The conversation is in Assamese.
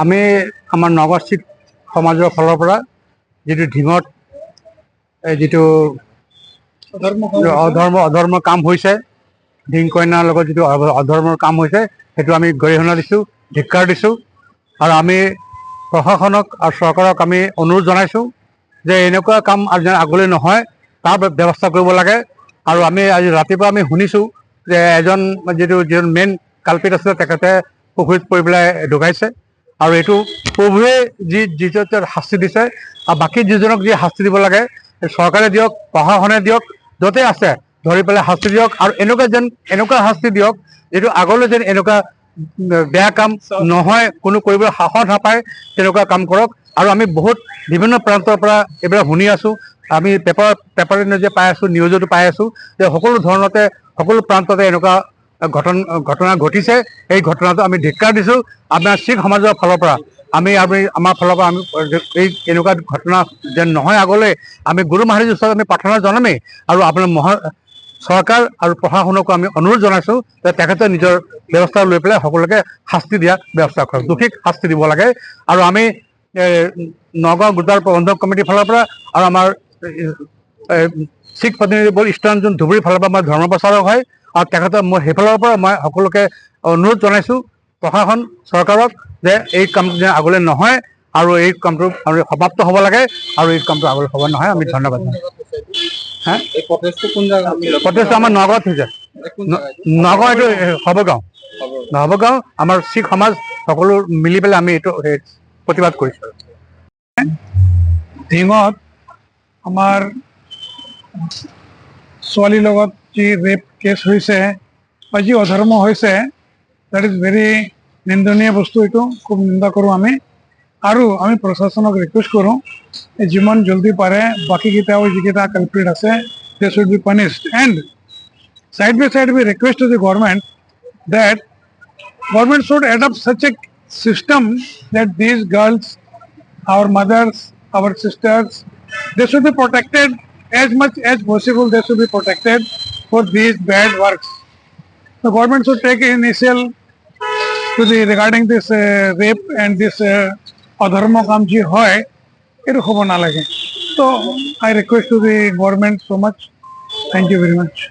আমি আমাৰ নগাঁও শিখ সমাজৰ ফালৰ পৰা যিটো ঢিঙত যিটো অধৰ্ম কাম হৈছে, ঢিং কইনাৰ লগত যিটো অধৰ্মৰ কাম হৈছে, সেইটো আমি গৰিহণা দিছোঁ, ধিক্কাৰ দিছোঁ। আৰু আমি প্ৰশাসনক আৰু চৰকাৰক আমি অনুৰোধ জনাইছোঁ যে এনেকুৱা কাম যেন আগলৈ নহয়, তাৰ ব্যৱস্থা কৰিব লাগে। আৰু আমি আজি ৰাতিপুৱা আমি শুনিছোঁ যে যিজন মেইন কালপিত আছিলে তেখেতে পুখুৰীত পৰি পেলাই ঢুকাইছে। আৰু এইটো প্ৰভুৱে যিটো শাস্তি দিছে, আৰু বাকী যিজনক যি শাস্তি দিব লাগে চৰকাৰে দিয়ক, প্ৰশাসনে দিয়ক, য'তে আছে ধৰি পেলাই শাস্তি দিয়ক। আৰু এনেকুৱা শাস্তি দিয়ক যিটো আগলৈ যেন এনেকুৱা বেয়া কাম নহয়, কোনো কৰিবলৈ সাহস নাপায়, তেনেকুৱা কাম কৰক। আৰু আমি বহুত বিভিন্ন প্ৰান্তৰ পৰা এইবিলাক শুনি আছোঁ, আমি পেপাৰ নিউজে পাই আছোঁ, নিউজতো পাই আছোঁ যে সকলো ধৰণতে সকলো প্ৰান্ততে এনেকুৱা ঘটনা ঘটিছে। এই ঘটনাটো আমি ধিক্কাৰ দিছোঁ। আপোনাৰ শিখ সমাজৰ ফালৰ পৰা আমাৰ ফালৰ পৰা আমি এই এনেকুৱা ঘটনা যেন নহয় আগলৈ, আমি গুৰু মহাৰাজৰ ওচৰত আমি প্ৰাৰ্থনা জনামেই। আৰু আপোনাৰ চৰকাৰ আৰু প্ৰশাসনকো আমি অনুৰোধ জনাইছোঁ যে তেখেতে নিজৰ ব্যৱস্থা লৈ পেলাই সকলোকে শাস্তি দিয়া ব্যৱস্থা কৰক, দোষীক শাস্তি দিব লাগে। আৰু আমি নগাঁও গুৰুদ্বাৰ প্ৰবন্ধক কমিটিৰ ফালৰ পৰা আৰু আমাৰ শিখ প্ৰতিনিধি বল ইষ্টাৰ্ণ ধুবুৰীৰ ফালৰ পৰা মই ধৰ্ম প্ৰচাৰক হয়, আৰু মই সেইফালৰ পৰা মই সকলোকে অনুৰোধ জনাইছোঁ প্ৰশাসন চৰকাৰক যে এই কামটো যেন আগলৈ নহয়, আৰু এই কামটো সমাপ্ত হ'ব লাগে, আৰু এই কামটো আগলৈ হ'ব নহয়। আমি ধন্যবাদ হা প্ৰটেষ্টটো আমাৰ নগাঁৱত হৈছে, নগাঁও এইটো নৱগাঁও আমাৰ শিখ সমাজ সকলো মিলি পেলাই আমি এইটো প্ৰতিবাদ কৰিছোঁ। ঢিঙত আমাৰ ছোৱালীৰ লগত যি ৰেপ কেছ হৈছে বা যি অধৰ্ম হৈছে, দ্যাট ইজ ভেৰি নিন্দনীয় বস্তু। এইটো খুব নিন্দা কৰোঁ আমি। আৰু আমি প্ৰশাসনক ৰিকুৱেষ্ট কৰোঁ যিমান জলদি পাৰে বাকীকেইটাও যিকেইটা কালপ্ৰিট আছে they should be punished. And side by side we request to the government that government should adopt such a system that these girls, our mothers, our sisters, they should be protected as much as possible. They should be protected for these bad works. The government should take initial to the regarding this rape and this adharma kam ji hoy, etu hobo nalage. So I request to the government so much. Thank you very much.